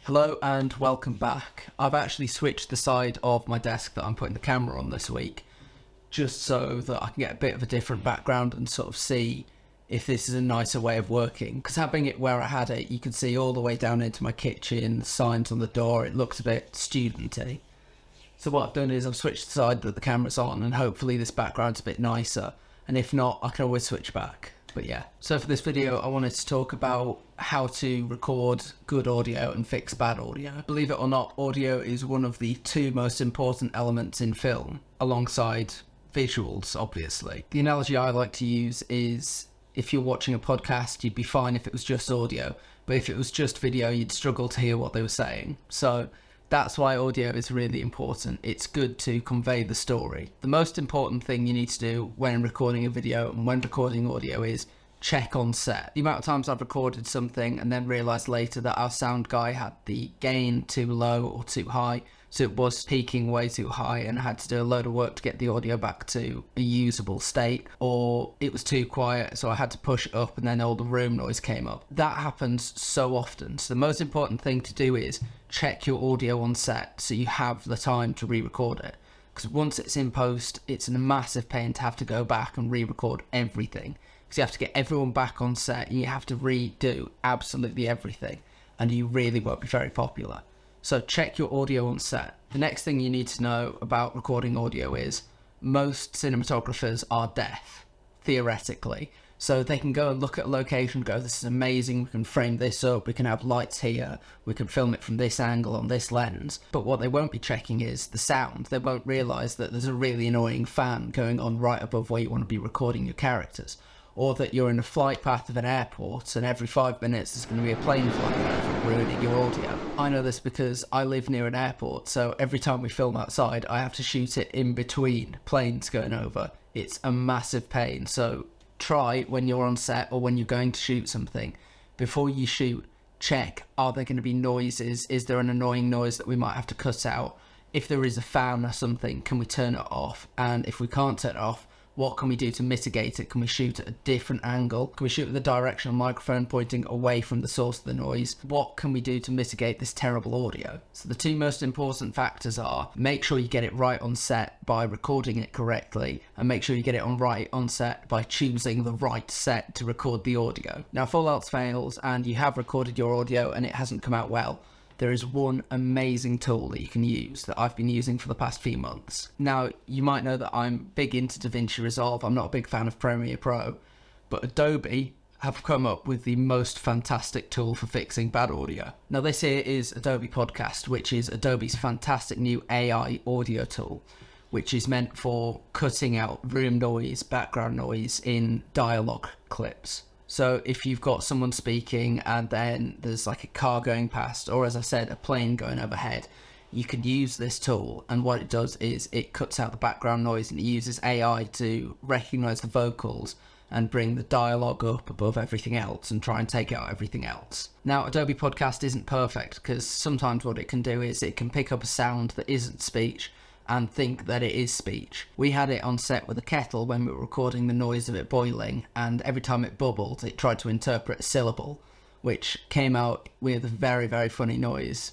Hello and welcome back. I've actually switched the side of my desk that I'm putting the camera on this week, just so that I can get a bit of a different background and sort of see if this is a nicer way of working. Because having it where I had it, you can see all the way down into my kitchen, the signs on the door, it looks a bit student-y. So what I've done is I've switched the side that the camera's on, and hopefully this background's a bit nicer. And if not, I can always switch back. But yeah, so for this video, I wanted to talk about how to record good audio and fix bad audio. Believe it or not, audio is one of the two most important elements in film, alongside visuals, obviously. The analogy I like to use is if you're watching a podcast, you'd be fine if it was just audio, but if it was just video, you'd struggle to hear what they were saying. So that's why audio is really important. It's good to convey the story. The most important thing you need to do when recording a video and when recording audio is check on set. The amount of times I've recorded something and then realised later that our sound guy had the gain too low or too high, so it was peaking way too high and I had to do a load of work to get the audio back to a usable state, or it was too quiet so I had to push it up and then all the room noise came up. That happens so often. So the most important thing to do is check your audio on set so you have the time to re-record it. Because once it's in post, it's a massive pain to have to go back and re-record everything. Because you have to get everyone back on set and you have to redo absolutely everything. And you really won't be very popular. So check your audio on set. The next thing you need to know about recording audio is most cinematographers are deaf, theoretically. So they can go and look at a location, go, this is amazing, we can frame this up, we can have lights here, we can film it from this angle on this lens. But what they won't be checking is the sound. They won't realise that there's a really annoying fan going on right above where you want to be recording your characters. Or that you're in a flight path of an airport and every 5 minutes there's going to be a plane flying over, ruining your audio. I know this because I live near an airport, so every time we film outside I have to shoot it in between planes going over. It's a massive pain, so try when you're on set or when you're going to shoot something, before you shoot, check, are there going to be noises? Is there an annoying noise that we might have to cut out? If there is a fan or something, can we turn it off? And if we can't turn it off, what can we do to mitigate it? Can we shoot at a different angle? Can we shoot with a directional microphone pointing away from the source of the noise? What can we do to mitigate this terrible audio? So the two most important factors are, make sure you get it right on set by recording it correctly, and make sure you get it right on set by choosing the right set to record the audio. Now, if all else fails and you have recorded your audio and it hasn't come out well, there is one amazing tool that you can use that I've been using for the past few months. Now, you might know that I'm big into Davinci Resolve. I'm not a big fan of Premiere Pro, but Adobe have come up with the most fantastic tool for fixing bad audio. Now, this here is Adobe Podcast, which is Adobe's fantastic new AI audio tool, which is meant for cutting out room noise, background noise in dialogue clips. So if you've got someone speaking and then there's like a car going past, or as I said, a plane going overhead, you can use this tool, and what it does is it cuts out the background noise and it uses AI to recognize the vocals and bring the dialogue up above everything else and try and take out everything else. Now, Adobe Podcast isn't perfect because sometimes what it can do is it can pick up a sound that isn't speech and think that it is speech. We had it on set with a kettle when we were recording the noise of it boiling, and every time it bubbled, it tried to interpret a syllable, which came out with a very, very funny noise.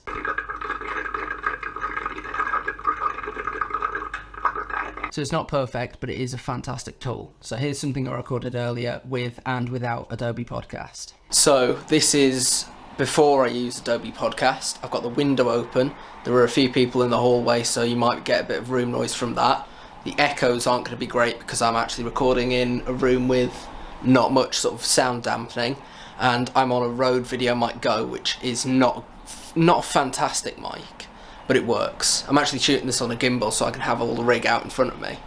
So it's not perfect, but it is a fantastic tool. So here's something I recorded earlier with and without Adobe Podcast. So this is before I use Adobe Podcast. I've got the window open. There are a few people in the hallway, so you might get a bit of room noise from that. The echoes aren't going to be great because I'm actually recording in a room with not much sort of sound dampening, and I'm on a Rode Video Mic Go, which is not a fantastic mic, but it works. I'm actually shooting this on a gimbal so I can have all the rig out in front of me.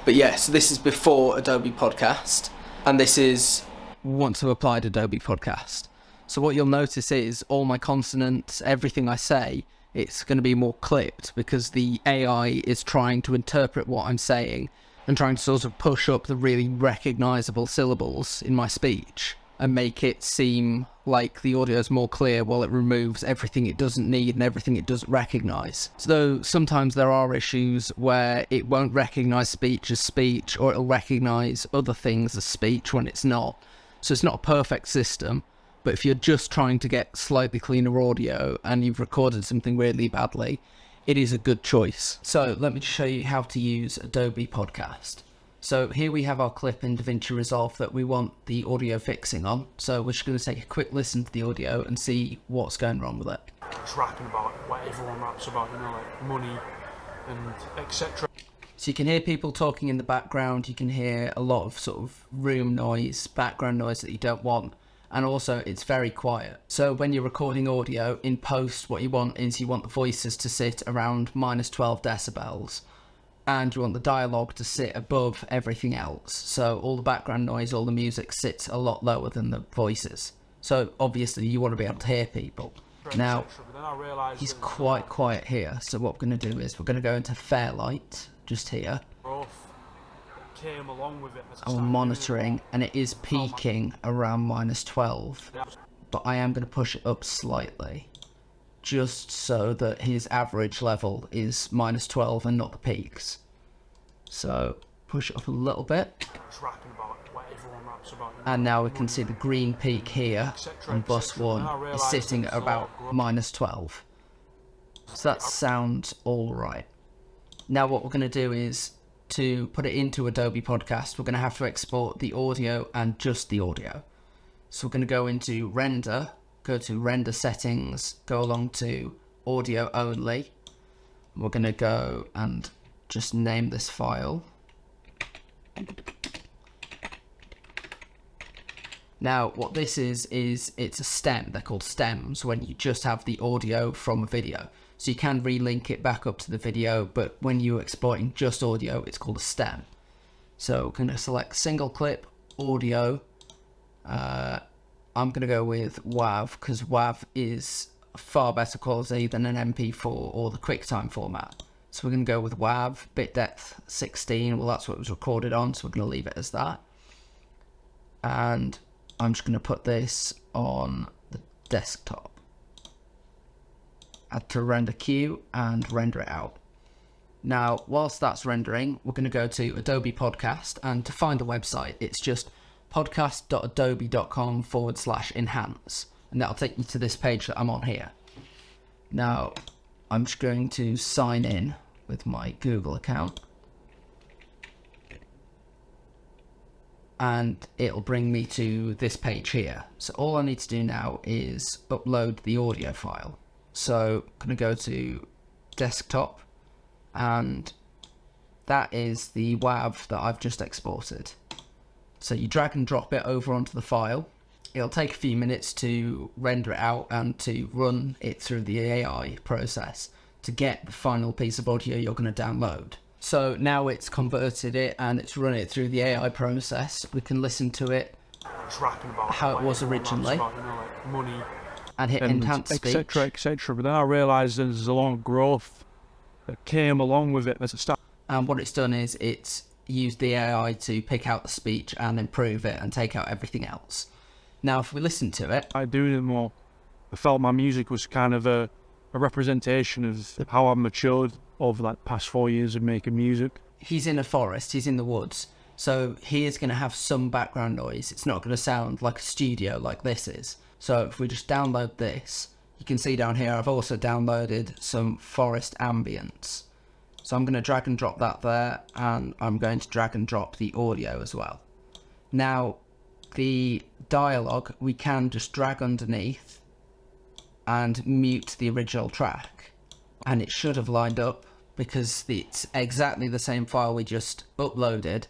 But yeah, so this is before Adobe Podcast, and this is once I've applied Adobe Podcast. So what you'll notice is all my consonants, everything I say, it's going to be more clipped because the AI is trying to interpret what I'm saying and trying to sort of push up the really recognizable syllables in my speech and make it seem like the audio is more clear while it removes everything it doesn't need and everything it doesn't recognize. So sometimes there are issues where it won't recognize speech as speech, or it'll recognize other things as speech when it's not. So it's not a perfect system, But if you're just trying to get slightly cleaner audio and you've recorded something really badly, it is a good choice. So let me just show you how to use Adobe Podcast. So here we have our clip in Davinci Resolve that we want the audio fixing on. So we're just going to take a quick listen to the audio and see what's going wrong with it. It's rapping about what everyone raps about, you know, like money and etc. So you can hear people talking in the background, you can hear a lot of sort of room noise, background noise that you don't want, and also it's very quiet. So when you're recording audio in post, what you want is you want the voices to sit around -12 decibels, and you want the dialogue to sit above everything else. So all the background noise, all the music sits a lot lower than the voices. So obviously you want to be able to hear people. Now, he's quite quiet here, so what we're going to do is we're going to go into Fairlight, just here. And we're monitoring, and it is peaking around -12. But I am going to push it up slightly, just so that his average level is -12 and not the peaks. So push it up a little bit. And now we can see the green peak here on bus 1 is sitting at about -12. So that sounds all right. Now what we're going to do is, to put it into Adobe Podcast, we're going to have to export the audio and just the audio. So we're going to go into Render, go to Render Settings, go along to Audio Only. We're going to go and just name this file. Now, what this is it's a stem. They're called stems when you just have the audio from a video. So you can relink it back up to the video, but when you're exporting just audio, it's called a stem. So we're going to select single clip, audio. I'm going to go with WAV, because WAV is far better quality than an MP4 or the QuickTime format. So we're going to go with WAV, bit depth 16. Well, that's what it was recorded on, so we're going to leave it as that. And I'm just going to put this on the desktop. Add to render queue and render it out. Now, whilst that's rendering, we're going to go to Adobe Podcast, and to find the website, it's just podcast.adobe.com/enhance, and that'll take you to this page that I'm on here. Now, I'm just going to sign in with my Google account, and it'll bring me to this page here. So all I need to do now is upload the audio file. So I'm going to go to desktop, and that is the WAV that I've just exported. So you drag and drop it over onto the file. It'll take a few minutes to render it out and to run it through the AI process to get the final piece of audio you're going to download. So now it's converted it and it's run it through the AI process. We can listen to it how it was originally and hit enhance speech, etc. But then I realised there's a lot of growth that came along with it as a start. And what it's done is it's used the AI to pick out the speech and improve it and take out everything else. Now, if we listen to it, I do it more. I felt my music was kind of a representation of how I've matured over like past 4 years of making music. He's in a forest, he's in the woods, so he is going to have some background noise. It's not going to sound like a studio like this is. So if we just download this, you can see down here I've also downloaded some forest ambience. So I'm going to drag and drop that there, and I'm going to drag and drop the audio as well. Now, the dialogue we can just drag underneath and mute the original track, and it should have lined up because it's exactly the same file we just uploaded,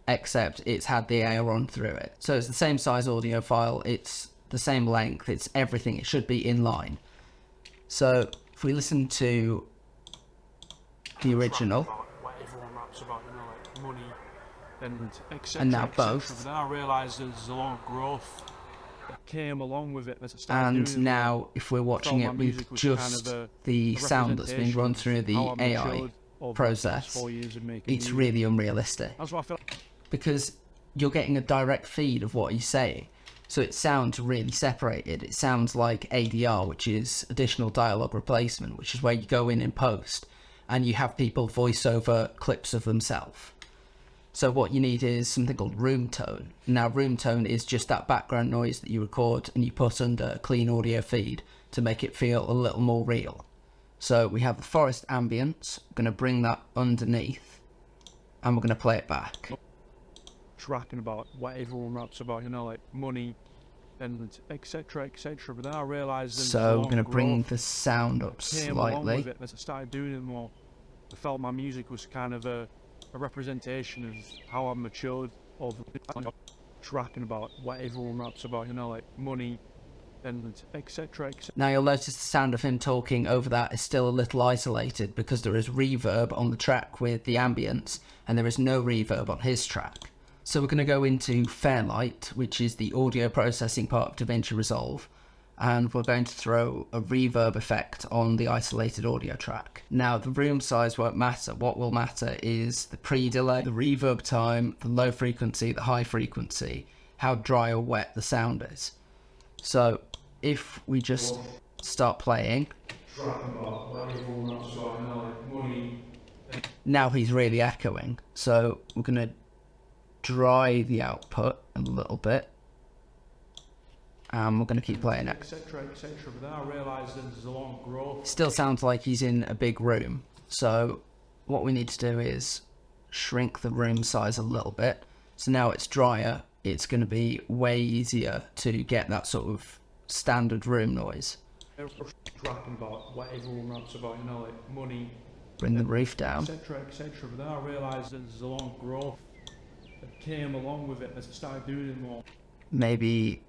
except it's had the AI run through it. So it's the same size audio file, it's the same length, it's everything, it should be in line. So if we listen to the original and now both, then I realised there's a lot of growth that came along with it. And now if we're watching it with just the sound that's being run through the AI process, it's really unrealistic because you're getting a direct feed of what he's saying. So it sounds really separated. It sounds like ADR, which is additional dialogue replacement, which is where you go in post and you have people voice over clips of themselves. So what you need is something called room tone. Now room tone is just that background noise that you record and you put under a clean audio feed to make it feel a little more real. So we have the forest ambience, I'm going to bring that underneath and we're going to play it back. Rapping about what everyone raps about, you know, like money and etc, etc. But then I realised So we're going to bring the sound up slightly. With it, as I started doing it more, I felt my music was kind of a representation of how I matured over rapping about what everyone raps about, you know, like money and etc. Now you'll notice the sound of him talking over that is still a little isolated because there is reverb on the track with the ambience and there is no reverb on his track. So we're going to go into Fairlight, which is the audio processing part of Davinci Resolve, and we're going to throw a reverb effect on the isolated audio track. Now the room size won't matter. What will matter is the pre-delay, the reverb time, the low frequency, the high frequency, how dry or wet the sound is. So if we just start playing, now he's really echoing. So we're going to dry the output a little bit and we're going to keep playing it. Etc, etc. But then I realised there's a lot of growth. Still sounds like he's in a big room, so what we need to do is shrink the room size a little bit. So now it's drier, it's going to be way easier to get that sort of standard room noise. Rapping about what everyone raps about, you know, like money, bring the roof down, etc, etc. But then I realised there's a lot of growth that came along with it as I started doing it more. Maybe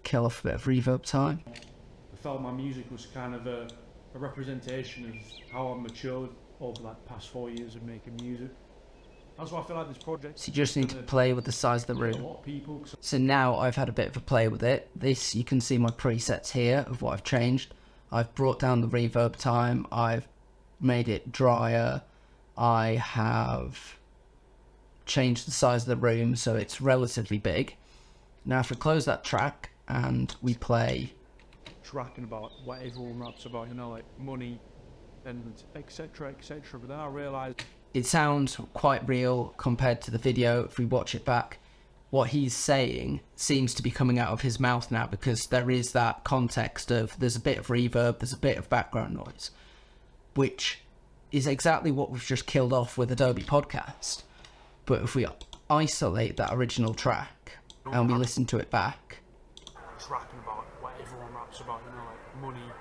kill off a bit of reverb time. I felt my music was kind of a representation of how I matured over like past 4 years of making music. That's why I feel like this project. So you just need to play with the size of the room. A lot of people. So now I've had a bit of a play with it. This, you can see my presets here of what I've changed. I've brought down the reverb time. I've made it drier. I have changed the size of the room so it's relatively big. Now if we close that track and we play, rapping about what everyone raps about, you know, like money and etc, etc. But then I realised it sounds quite real compared to the video. If we watch it back, what he's saying seems to be coming out of his mouth now because there is that context of there's a bit of reverb, there's a bit of background noise, which is exactly what we've just killed off with Adobe Podcast. But if we isolate that original track and we listen to it back, it's rapping about what everyone raps about, you know, like money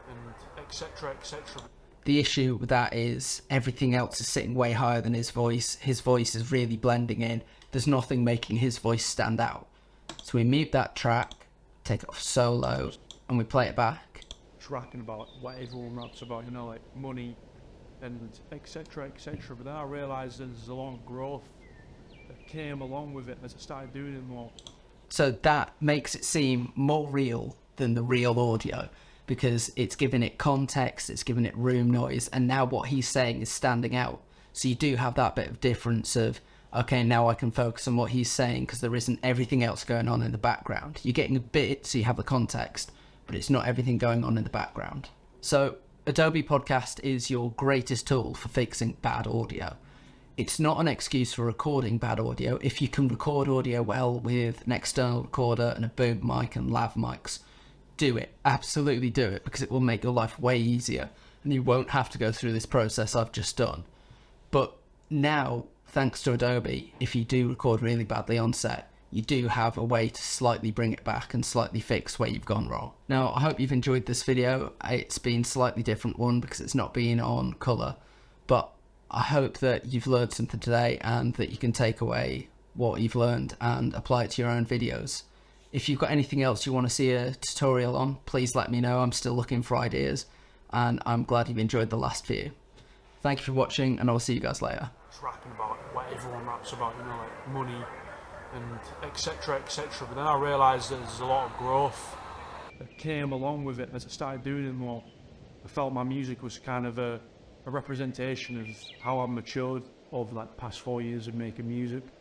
and etc, etc. The issue with that is everything else is sitting way higher than his voice. His voice is really blending in. There's nothing making his voice stand out. So we mute that track, take it off solo, and we play it back. It's rapping about what everyone raps about, you know, like money and etc, etc. But then I realised there's a lot of growth that came along with it as I started doing it more. So that makes it seem more real than the real audio because it's giving it context, it's giving it room noise, and now what he's saying is standing out. So you do have that bit of difference of, okay, now I can focus on what he's saying because there isn't everything else going on in the background. You're getting a bit, so you have the context, but it's not everything going on in the background. So Adobe Podcast is your greatest tool for fixing bad audio. It's not an excuse for recording bad audio. If you can record audio well with an external recorder and a boom mic and lav mics, do it. Absolutely do it, because it will make your life way easier and you won't have to go through this process I've just done. But now, thanks to Adobe, if you do record really badly on set, you do have a way to slightly bring it back and slightly fix where you've gone wrong. Now, I hope you've enjoyed this video. It's been a slightly different one because it's not been on colour, but I hope that you've learned something today and that you can take away what you've learned and apply it to your own videos. If you've got anything else you want to see a tutorial on, please let me know. I'm still looking for ideas, and I'm glad you've enjoyed the last few. Thank you for watching, and I'll see you guys later. It's rapping about what everyone raps about, you know, like money and etc, etc. But then I realised there's a lot of growth that came along with it as I started doing it more. I felt my music was kind of a representation of how I matured over like past 4 years of making music.